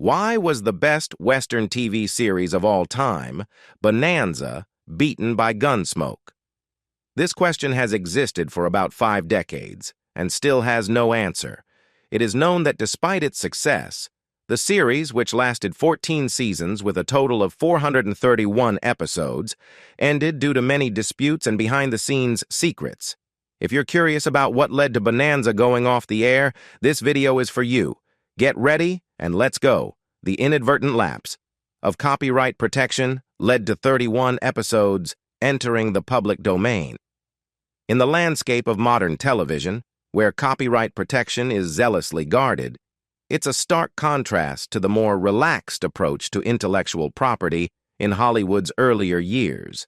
Why was the best Western TV series of all time, Bonanza, beaten by Gunsmoke? This question has existed for about 5 decades and still has no answer. It is known that despite its success, the series, which lasted 14 seasons with a total of 431 episodes, ended due to many disputes and behind-the-scenes secrets. If you're curious about what led to Bonanza going off the air, this video is for you. Get ready and let's go. The inadvertent lapse of copyright protection led to 31 episodes entering the public domain. In the landscape of modern television, where copyright protection is zealously guarded, it's a stark contrast to the more relaxed approach to intellectual property in Hollywood's earlier years.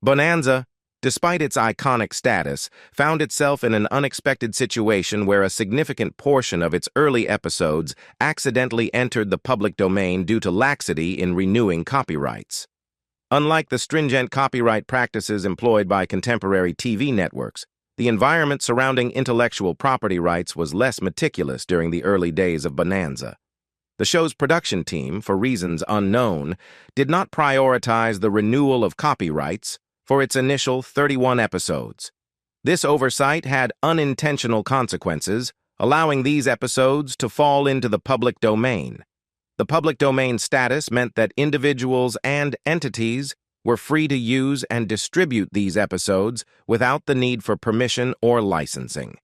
Bonanza, despite its iconic status, found itself in an unexpected situation where a significant portion of its early episodes accidentally entered the public domain due to laxity in renewing copyrights. Unlike the stringent copyright practices employed by contemporary TV networks, the environment surrounding intellectual property rights was less meticulous during the early days of Bonanza. The show's production team, for reasons unknown, did not prioritize the renewal of copyrights for its initial 31 episodes. This oversight had unintentional consequences, allowing these episodes to fall into the public domain. The public domain status meant that individuals and entities were free to use and distribute these episodes without the need for permission or licensing.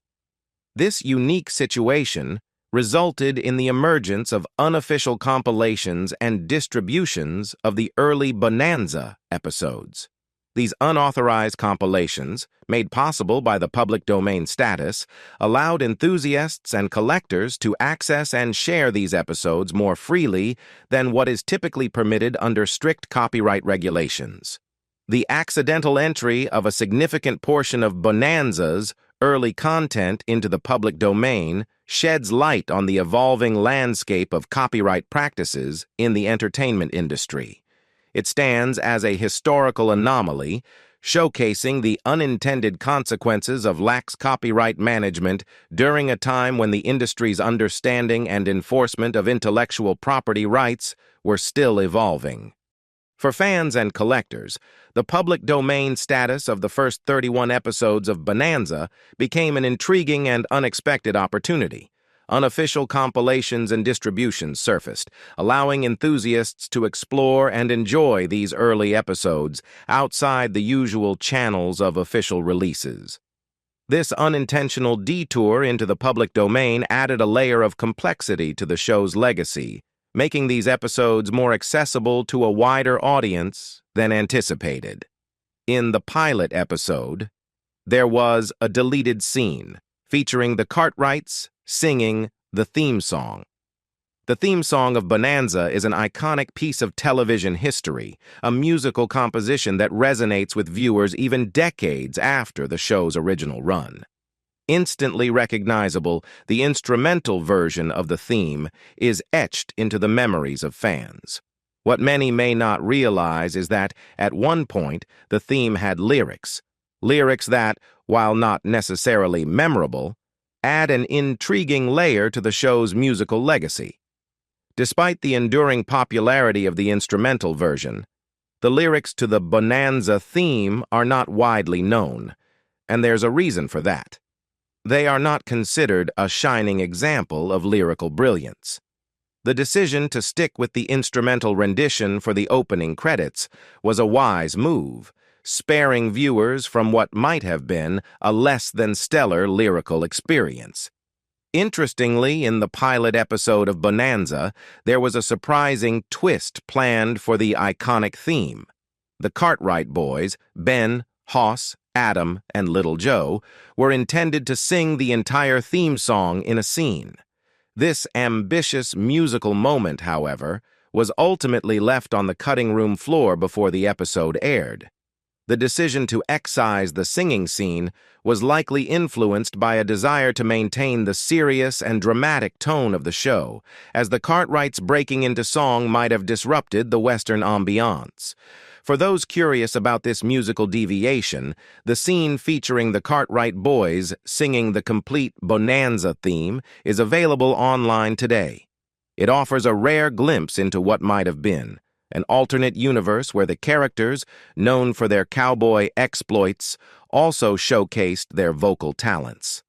This unique situation resulted in the emergence of unofficial compilations and distributions of the early Bonanza episodes. These unauthorized compilations, made possible by the public domain status, allowed enthusiasts and collectors to access and share these episodes more freely than what is typically permitted under strict copyright regulations. The accidental entry of a significant portion of Bonanza's early content into the public domain sheds light on the evolving landscape of copyright practices in the entertainment industry. It stands as a historical anomaly, showcasing the unintended consequences of lax copyright management during a time when the industry's understanding and enforcement of intellectual property rights were still evolving. For fans and collectors, the public domain status of the first 31 episodes of Bonanza became an intriguing and unexpected opportunity. Unofficial compilations and distributions surfaced, allowing enthusiasts to explore and enjoy these early episodes outside the usual channels of official releases. This unintentional detour into the public domain added a layer of complexity to the show's legacy, making these episodes more accessible to a wider audience than anticipated. In the pilot episode, there was a deleted scene featuring the Cartwrights singing the theme song. The theme song of Bonanza is an iconic piece of television history, a musical composition that resonates with viewers even decades after the show's original run. Instantly recognizable, the instrumental version of the theme is etched into the memories of fans. What many may not realize is that, at one point, the theme had lyrics that, while not necessarily memorable, add an intriguing layer to the show's musical legacy. Despite the enduring popularity of the instrumental version, the lyrics to the Bonanza theme are not widely known, and there's a reason for that. They are not considered a shining example of lyrical brilliance. The decision to stick with the instrumental rendition for the opening credits was a wise move, sparing viewers from what might have been a less-than-stellar lyrical experience. Interestingly, in the pilot episode of Bonanza, there was a surprising twist planned for the iconic theme. The Cartwright boys, Ben, Hoss, Adam, and Little Joe, were intended to sing the entire theme song in a scene. This ambitious musical moment, however, was ultimately left on the cutting room floor before the episode aired. The decision to excise the singing scene was likely influenced by a desire to maintain the serious and dramatic tone of the show, as the Cartwrights breaking into song might have disrupted the Western ambiance. For those curious about this musical deviation, the scene featuring the Cartwright boys singing the complete Bonanza theme is available online today. It offers a rare glimpse into what might have been, an alternate universe where the characters, known for their cowboy exploits, also showcased their vocal talents.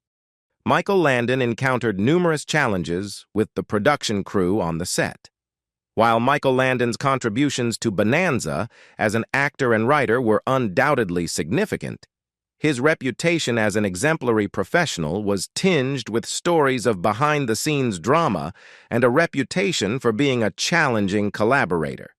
Michael Landon encountered numerous challenges with the production crew on the set. While Michael Landon's contributions to Bonanza as an actor and writer were undoubtedly significant, his reputation as an exemplary professional was tinged with stories of behind-the-scenes drama and a reputation for being a challenging collaborator.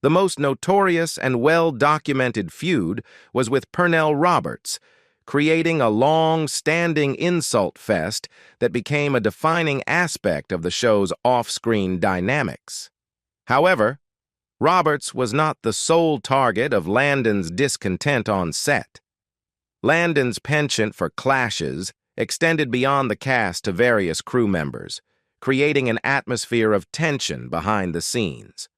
The most notorious and well-documented feud was with Pernell Roberts, creating a long-standing insult fest that became a defining aspect of the show's off-screen dynamics. However, Roberts was not the sole target of Landon's discontent on set. Landon's penchant for clashes extended beyond the cast to various crew members, creating an atmosphere of tension behind the scenes.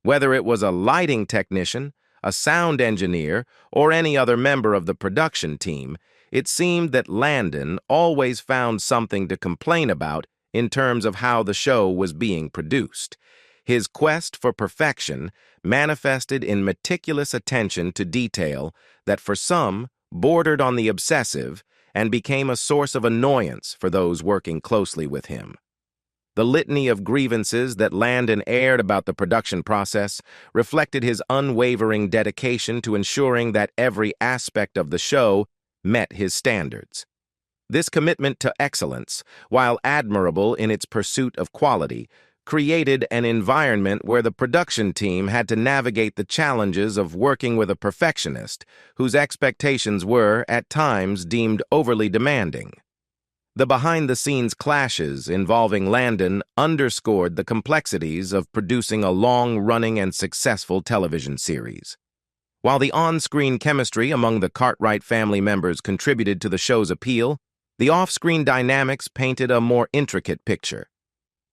Whether it was a lighting technician, a sound engineer, or any other member of the production team, it seemed that Landon always found something to complain about in terms of how the show was being produced. His quest for perfection manifested in meticulous attention to detail that for some bordered on the obsessive and became a source of annoyance for those working closely with him. The litany of grievances that Landon aired about the production process reflected his unwavering dedication to ensuring that every aspect of the show met his standards. This commitment to excellence, while admirable in its pursuit of quality, created an environment where the production team had to navigate the challenges of working with a perfectionist whose expectations were, at times, deemed overly demanding. The behind-the-scenes clashes involving Landon underscored the complexities of producing a long-running and successful television series. While the on-screen chemistry among the Cartwright family members contributed to the show's appeal, the off-screen dynamics painted a more intricate picture.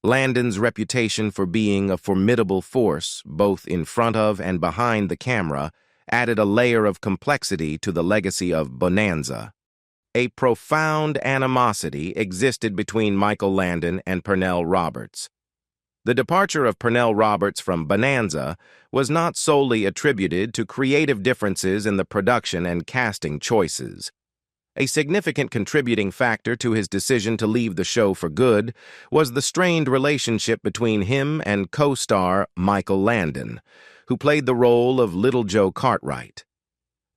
Landon's reputation for being a formidable force, both in front of and behind the camera, added a layer of complexity to the legacy of Bonanza. A profound animosity existed between Michael Landon and Pernell Roberts. The departure of Pernell Roberts from Bonanza was not solely attributed to creative differences in the production and casting choices. A significant contributing factor to his decision to leave the show for good was the strained relationship between him and co-star Michael Landon, who played the role of Little Joe Cartwright.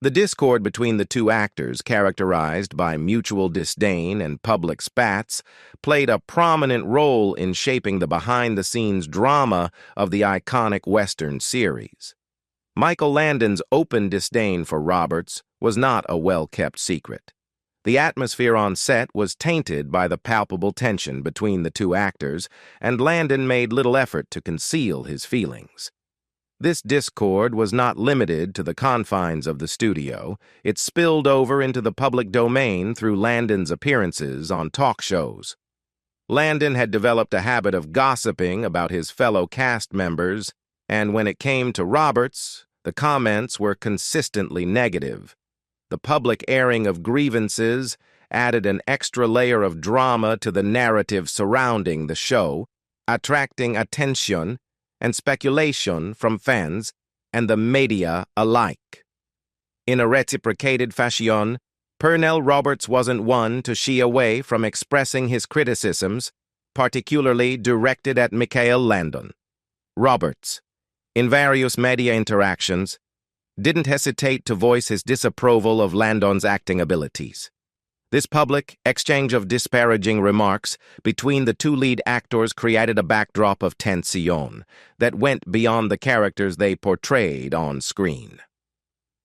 The discord between the two actors, characterized by mutual disdain and public spats, played a prominent role in shaping the behind-the-scenes drama of the iconic Western series. Michael Landon's open disdain for Roberts was not a well-kept secret. The atmosphere on set was tainted by the palpable tension between the two actors, and Landon made little effort to conceal his feelings. This discord was not limited to the confines of the studio. It spilled over into the public domain through Landon's appearances on talk shows. Landon had developed a habit of gossiping about his fellow cast members, and when it came to Roberts, the comments were consistently negative. The public airing of grievances added an extra layer of drama to the narrative surrounding the show, attracting attention and speculation from fans and the media alike. In a reciprocated fashion, Pernell Roberts wasn't one to shy away from expressing his criticisms, particularly directed at Michael Landon. Roberts, in various media interactions, didn't hesitate to voice his disapproval of Landon's acting abilities. This public exchange of disparaging remarks between the two lead actors created a backdrop of tension that went beyond the characters they portrayed on screen.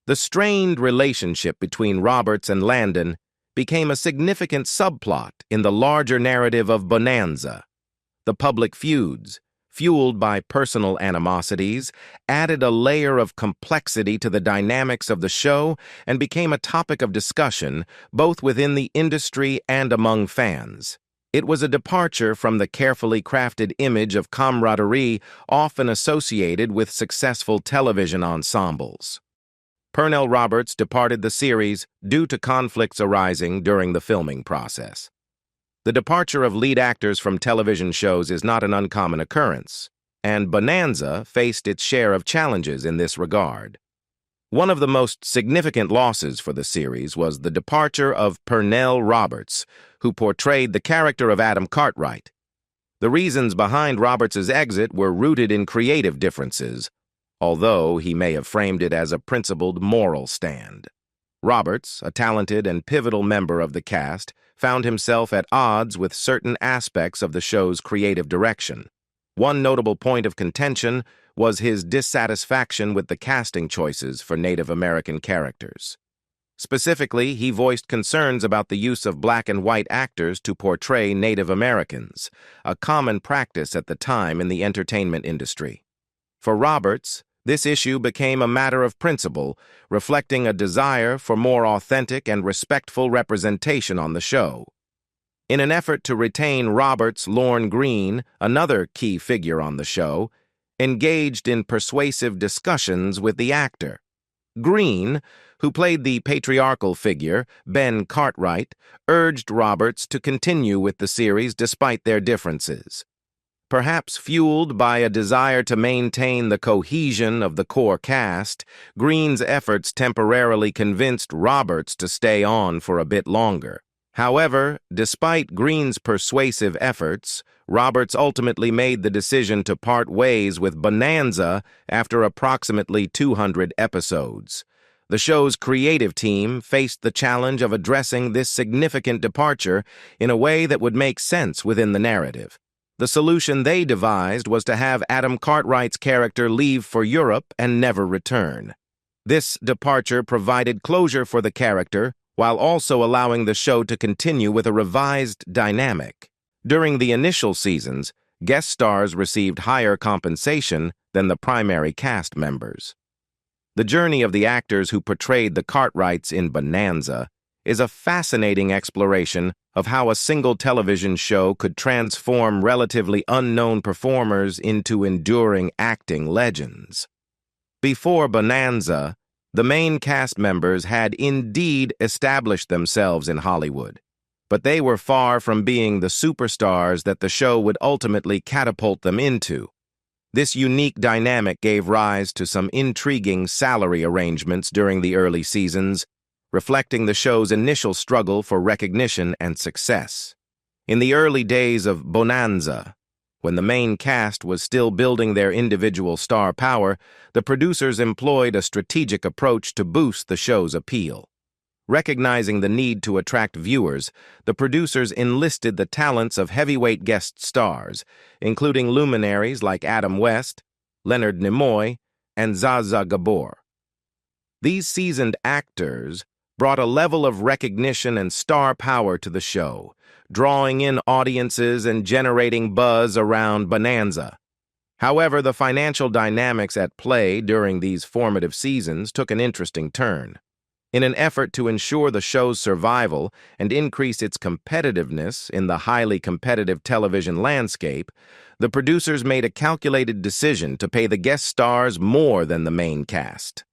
The strained relationship between Roberts and Landon became a significant subplot in the larger narrative of Bonanza. The public feuds, fueled by personal animosities, added a layer of complexity to the dynamics of the show and became a topic of discussion both within the industry and among fans. It was a departure from the carefully crafted image of camaraderie often associated with successful television ensembles. Pernell Roberts departed the series due to conflicts arising during the filming process. The departure of lead actors from television shows is not an uncommon occurrence, and Bonanza faced its share of challenges in this regard. One of the most significant losses for the series was the departure of Pernell Roberts, who portrayed the character of Adam Cartwright. The reasons behind Roberts's exit were rooted in creative differences, although he may have framed it as a principled moral stand. Roberts, a talented and pivotal member of the cast, found himself at odds with certain aspects of the show's creative direction. One notable point of contention was his dissatisfaction with the casting choices for Native American characters. Specifically, he voiced concerns about the use of black and white actors to portray Native Americans, a common practice at the time in the entertainment industry. For Roberts, this issue became a matter of principle, reflecting a desire for more authentic and respectful representation on the show. In an effort to retain Roberts, Lorne Greene, another key figure on the show, engaged in persuasive discussions with the actor. Greene, who played the patriarchal figure, Ben Cartwright, urged Roberts to continue with the series despite their differences. Perhaps fueled by a desire to maintain the cohesion of the core cast, Greene's efforts temporarily convinced Roberts to stay on for a bit longer. However, despite Greene's persuasive efforts, Roberts ultimately made the decision to part ways with Bonanza after approximately 200 episodes. The show's creative team faced the challenge of addressing this significant departure in a way that would make sense within the narrative. The solution they devised was to have Adam Cartwright's character leave for Europe and never return. This departure provided closure for the character, while also allowing the show to continue with a revised dynamic. During the initial seasons, guest stars received higher compensation than the primary cast members. The journey of the actors who portrayed the Cartwrights in Bonanza is a fascinating exploration of how a single television show could transform relatively unknown performers into enduring acting legends. Before Bonanza, the main cast members had indeed established themselves in Hollywood, but they were far from being the superstars that the show would ultimately catapult them into. This unique dynamic gave rise to some intriguing salary arrangements during the early seasons, reflecting the show's initial struggle for recognition and success. In the early days of Bonanza, when the main cast was still building their individual star power, the producers employed a strategic approach to boost the show's appeal. Recognizing the need to attract viewers, the producers enlisted the talents of heavyweight guest stars, including luminaries like Adam West, Leonard Nimoy, and Zsa Zsa Gabor. These seasoned actors brought a level of recognition and star power to the show, drawing in audiences and generating buzz around Bonanza. However, the financial dynamics at play during these formative seasons took an interesting turn. In an effort to ensure the show's survival and increase its competitiveness in the highly competitive television landscape, the producers made a calculated decision to pay the guest stars more than the main cast.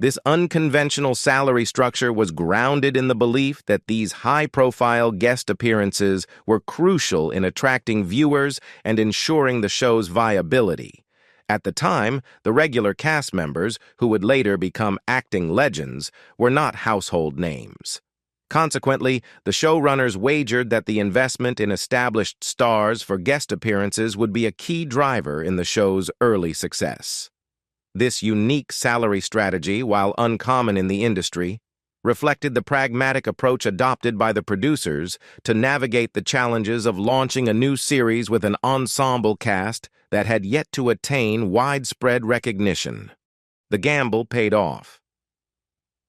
This unconventional salary structure was grounded in the belief that these high-profile guest appearances were crucial in attracting viewers and ensuring the show's viability. At the time, the regular cast members, who would later become acting legends, were not household names. Consequently, the showrunners wagered that the investment in established stars for guest appearances would be a key driver in the show's early success. This unique salary strategy, while uncommon in the industry, reflected the pragmatic approach adopted by the producers to navigate the challenges of launching a new series with an ensemble cast that had yet to attain widespread recognition. The gamble paid off.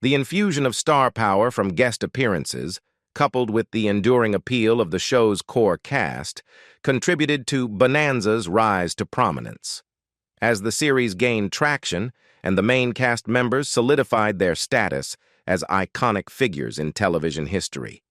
The infusion of star power from guest appearances, coupled with the enduring appeal of the show's core cast, contributed to Bonanza's rise to prominence. As the series gained traction and the main cast members solidified their status as iconic figures in television history,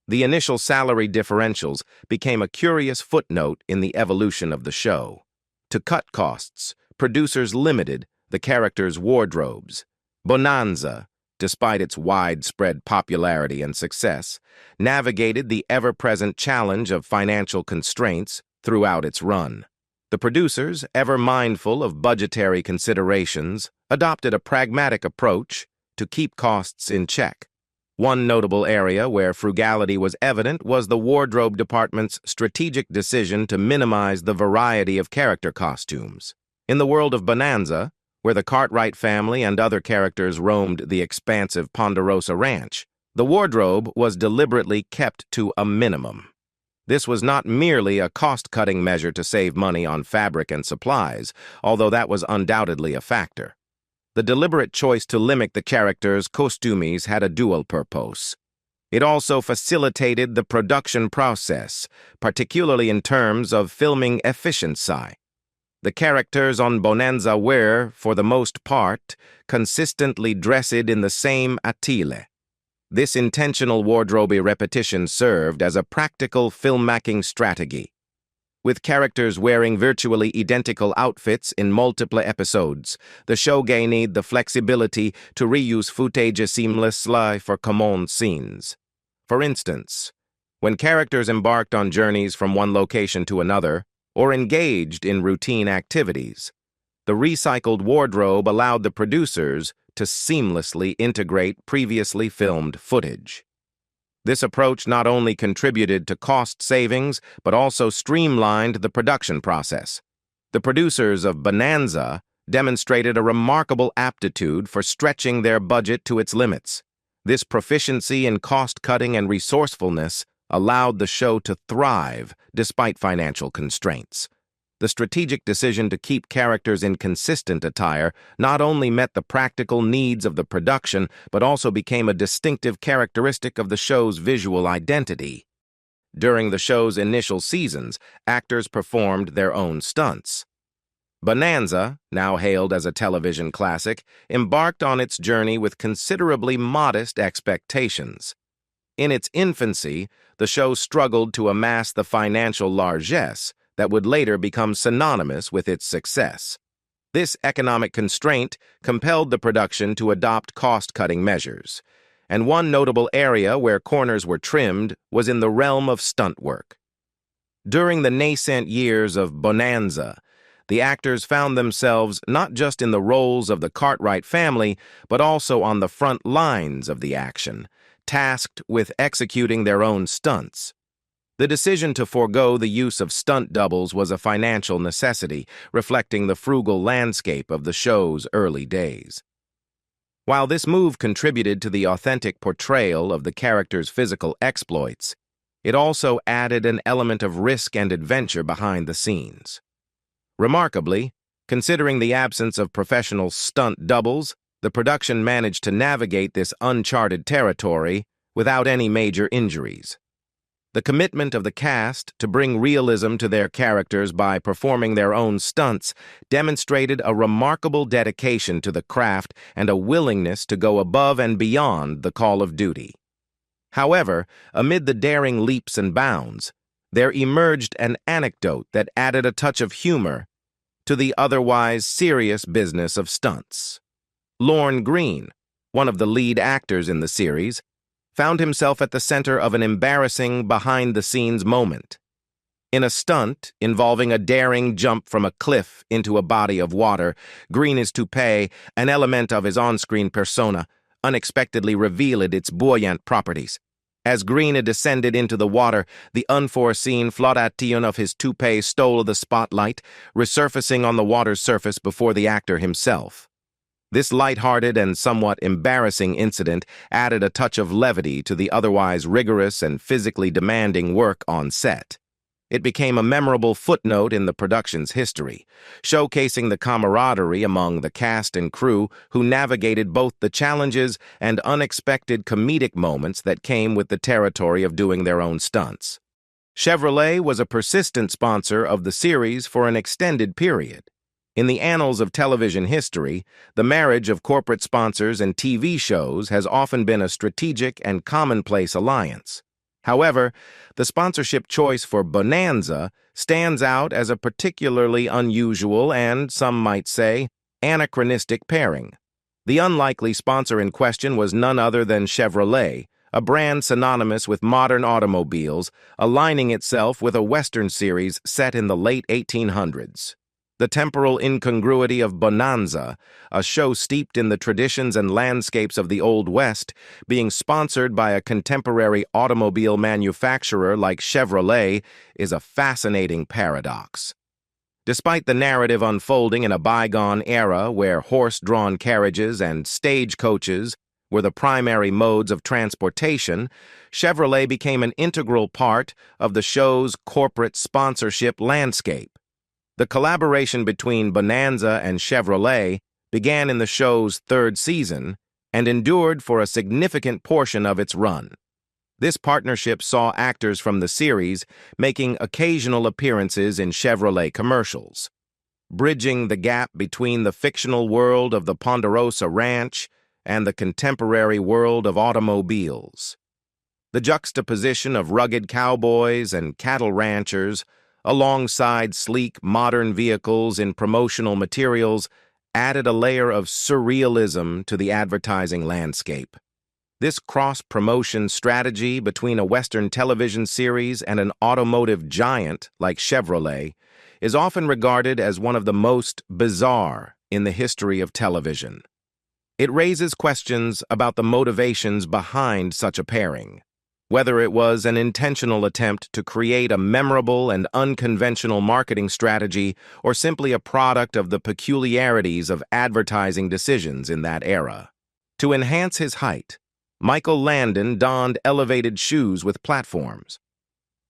the initial salary differentials became a curious footnote in the evolution of the show. To cut costs, producers limited the characters' wardrobes. Bonanza, despite its widespread popularity and success, navigated the ever-present challenge of financial constraints throughout its run. The producers, ever mindful of budgetary considerations, adopted a pragmatic approach to keep costs in check. One notable area where frugality was evident was the wardrobe department's strategic decision to minimize the variety of character costumes. In the world of Bonanza, where the Cartwright family and other characters roamed the expansive Ponderosa Ranch, the wardrobe was deliberately kept to a minimum. This was not merely a cost-cutting measure to save money on fabric and supplies, although that was undoubtedly a factor. The deliberate choice to limit the characters' costumes had a dual purpose. It also facilitated the production process, particularly in terms of filming efficiency. The characters on Bonanza were, for the most part, consistently dressed in the same attire. This intentional wardrobe repetition served as a practical filmmaking strategy. With characters wearing virtually identical outfits in multiple episodes, the show gained the flexibility to reuse footage seamlessly for common scenes. For instance, when characters embarked on journeys from one location to another, or engaged in routine activities, the recycled wardrobe allowed the producers to seamlessly integrate previously filmed footage. This approach not only contributed to cost savings, but also streamlined the production process. The producers of Bonanza demonstrated a remarkable aptitude for stretching their budget to its limits. This proficiency in cost-cutting and resourcefulness allowed the show to thrive despite financial constraints. The strategic decision to keep characters in consistent attire not only met the practical needs of the production, but also became a distinctive characteristic of the show's visual identity. During the show's initial seasons, actors performed their own stunts. Bonanza, now hailed as a television classic, embarked on its journey with considerably modest expectations. In its infancy, the show struggled to amass the financial largesse that would later become synonymous with its success. This economic constraint compelled the production to adopt cost-cutting measures, and one notable area where corners were trimmed was in the realm of stunt work. During the nascent years of Bonanza, the actors found themselves not just in the roles of the Cartwright family, but also on the front lines of the action, tasked with executing their own stunts. The decision to forego the use of stunt doubles was a financial necessity, reflecting the frugal landscape of the show's early days. While this move contributed to the authentic portrayal of the characters' physical exploits, it also added an element of risk and adventure behind the scenes. Remarkably, considering the absence of professional stunt doubles, the production managed to navigate this uncharted territory without any major injuries. The commitment of the cast to bring realism to their characters by performing their own stunts demonstrated a remarkable dedication to the craft and a willingness to go above and beyond the call of duty. However, amid the daring leaps and bounds, there emerged an anecdote that added a touch of humor to the otherwise serious business of stunts. Lorne Greene, one of the lead actors in the series, found himself at the center of an embarrassing behind-the-scenes moment. In a stunt involving a daring jump from a cliff into a body of water, Greene's toupee, an element of his on-screen persona, unexpectedly revealed its buoyant properties. As Greene descended into the water, the unforeseen flotation of his toupee stole the spotlight, resurfacing on the water's surface before the actor himself. This lighthearted and somewhat embarrassing incident added a touch of levity to the otherwise rigorous and physically demanding work on set. It became a memorable footnote in the production's history, showcasing the camaraderie among the cast and crew who navigated both the challenges and unexpected comedic moments that came with the territory of doing their own stunts. Chevrolet was a persistent sponsor of the series for an extended period. In the annals of television history, the marriage of corporate sponsors and TV shows has often been a strategic and commonplace alliance. However, the sponsorship choice for Bonanza stands out as a particularly unusual and, some might say, anachronistic pairing. The unlikely sponsor in question was none other than Chevrolet, a brand synonymous with modern automobiles, aligning itself with a Western series set in the late 1800s. The temporal incongruity of Bonanza, a show steeped in the traditions and landscapes of the Old West, being sponsored by a contemporary automobile manufacturer like Chevrolet, is a fascinating paradox. Despite the narrative unfolding in a bygone era where horse-drawn carriages and stagecoaches were the primary modes of transportation, Chevrolet became an integral part of the show's corporate sponsorship landscape. The collaboration between Bonanza and Chevrolet began in the show's third season and endured for a significant portion of its run. This partnership saw actors from the series making occasional appearances in Chevrolet commercials, bridging the gap between the fictional world of the Ponderosa Ranch and the contemporary world of automobiles. The juxtaposition of rugged cowboys and cattle ranchers alongside sleek modern vehicles in promotional materials added a layer of surrealism to the advertising landscape. This cross-promotion strategy between a Western television series and an automotive giant like Chevrolet is often regarded as one of the most bizarre in the history of television. It raises questions about the motivations behind such a pairing, whether it was an intentional attempt to create a memorable and unconventional marketing strategy or simply a product of the peculiarities of advertising decisions in that era. To enhance his height, Michael Landon donned elevated shoes with platforms.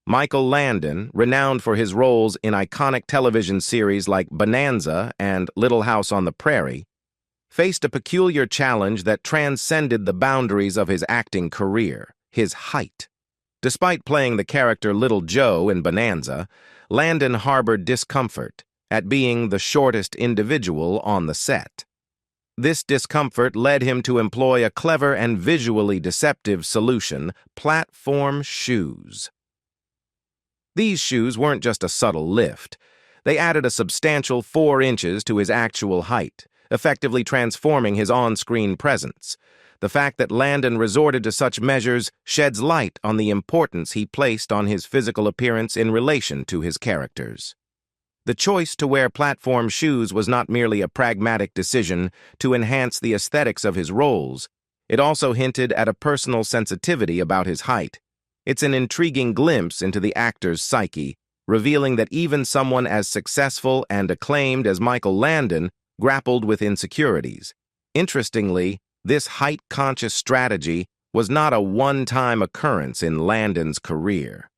Michael Landon, renowned for his roles in iconic television series like Bonanza and Little House on the Prairie, faced a peculiar challenge that transcended the boundaries of his acting career: his height. Despite playing the character Little Joe in Bonanza, Landon harbored discomfort at being the shortest individual on the set. This discomfort led him to employ a clever and visually deceptive solution: platform shoes. These shoes weren't just a subtle lift. They added a substantial 4 inches to his actual height, effectively transforming his on-screen presence. The fact that Landon resorted to such measures sheds light on the importance he placed on his physical appearance in relation to his characters. The choice to wear platform shoes was not merely a pragmatic decision to enhance the aesthetics of his roles. It also hinted at a personal sensitivity about his height. It's an intriguing glimpse into the actor's psyche, revealing that even someone as successful and acclaimed as Michael Landon grappled with insecurities. Interestingly, this height-conscious strategy was not a one-time occurrence in Landon's career.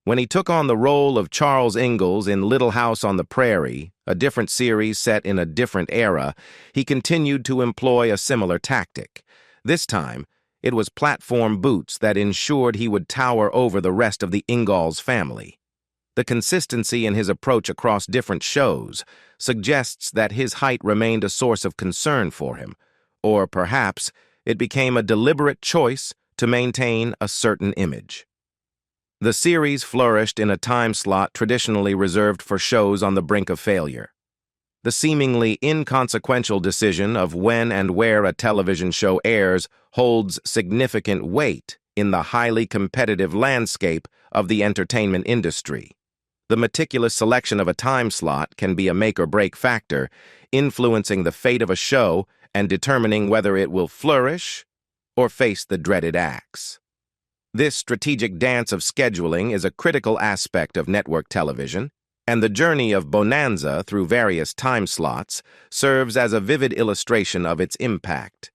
When he took on the role of Charles Ingalls in Little House on the Prairie, a different series set in a different era, he continued to employ a similar tactic. This time, it was platform boots that ensured he would tower over the rest of the Ingalls family. The consistency in his approach across different shows suggests that his height remained a source of concern for him, or perhaps it became a deliberate choice to maintain a certain image. The series flourished in a time slot traditionally reserved for shows on the brink of failure. The seemingly inconsequential decision of when and where a television show airs holds significant weight in the highly competitive landscape of the entertainment industry. The meticulous selection of a time slot can be a make-or-break factor, influencing the fate of a show and determining whether it will flourish or face the dreaded axe. This strategic dance of scheduling is a critical aspect of network television, and the journey of Bonanza through various time slots serves as a vivid illustration of its impact.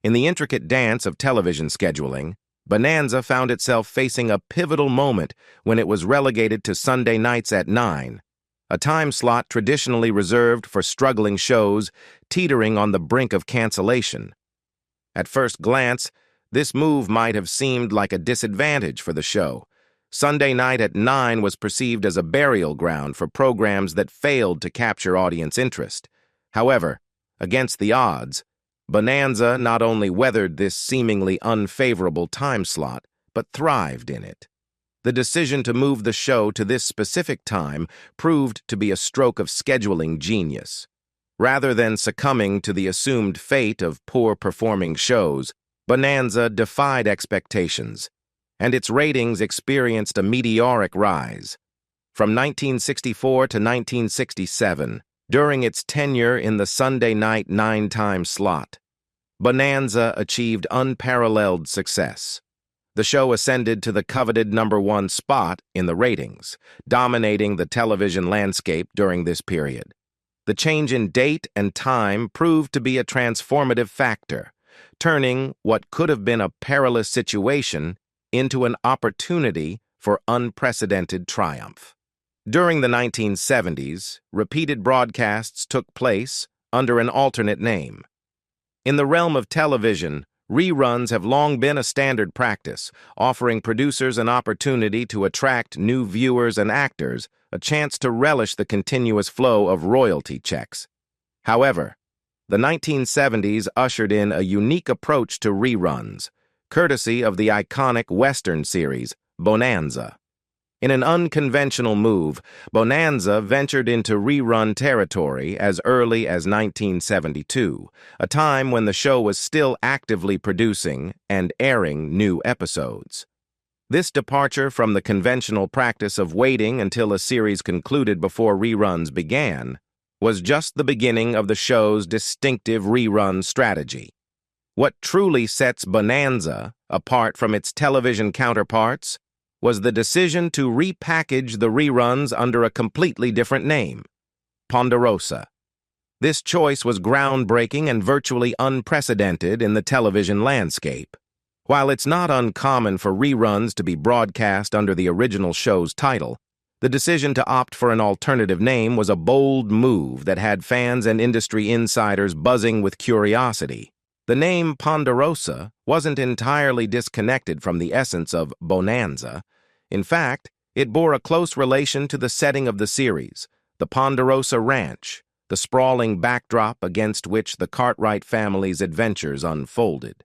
In the intricate dance of television scheduling, Bonanza found itself facing a pivotal moment when it was relegated to Sunday nights at 9, a time slot traditionally reserved for struggling shows teetering on the brink of cancellation. At first glance, this move might have seemed like a disadvantage for the show. Sunday night at 9 was perceived as a burial ground for programs that failed to capture audience interest. However, against the odds, Bonanza not only weathered this seemingly unfavorable time slot, but thrived in it. The decision to move the show to this specific time proved to be a stroke of scheduling genius. Rather than succumbing to the assumed fate of poor-performing shows, Bonanza defied expectations, and its ratings experienced a meteoric rise. From 1964 to 1967, during its tenure in the Sunday night 9-time slot, Bonanza achieved unparalleled success. The show ascended to the coveted #1 spot in the ratings, dominating the television landscape during this period. The change in date and time proved to be a transformative factor, turning what could have been a perilous situation into an opportunity for unprecedented triumph. During the 1970s, repeated broadcasts took place under an alternate name. In the realm of television, reruns have long been a standard practice, offering producers an opportunity to attract new viewers and actors, a chance to relish the continuous flow of royalty checks. However, the 1970s ushered in a unique approach to reruns, courtesy of the iconic Western series, Bonanza. In an unconventional move, Bonanza ventured into rerun territory as early as 1972, a time when the show was still actively producing and airing new episodes. This departure from the conventional practice of waiting until a series concluded before reruns began was just the beginning of the show's distinctive rerun strategy. What truly sets Bonanza apart from its television counterparts was the decision to repackage the reruns under a completely different name, Ponderosa. This choice was groundbreaking and virtually unprecedented in the television landscape. While it's not uncommon for reruns to be broadcast under the original show's title, the decision to opt for an alternative name was a bold move that had fans and industry insiders buzzing with curiosity. The name Ponderosa wasn't entirely disconnected from the essence of Bonanza. In fact, it bore a close relation to the setting of the series, the Ponderosa Ranch, the sprawling backdrop against which the Cartwright family's adventures unfolded.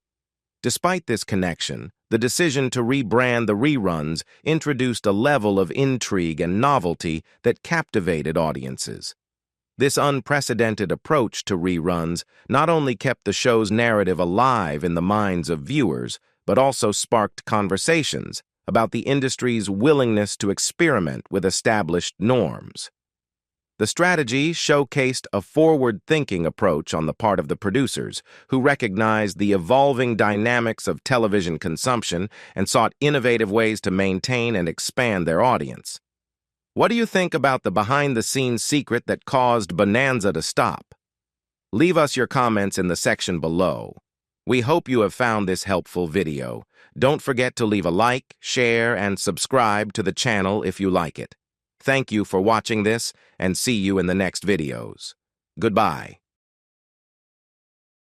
Despite this connection, the decision to rebrand the reruns introduced a level of intrigue and novelty that captivated audiences. This unprecedented approach to reruns not only kept the show's narrative alive in the minds of viewers, but also sparked conversations about the industry's willingness to experiment with established norms. The strategy showcased a forward-thinking approach on the part of the producers, who recognized the evolving dynamics of television consumption and sought innovative ways to maintain and expand their audience. What do you think about the behind-the-scenes secret that caused Bonanza to stop? Leave us your comments in the section below. We hope you have found this helpful video. Don't forget to leave a like, share, and subscribe to the channel if you like it. Thank you for watching this, and see you in the next videos. Goodbye.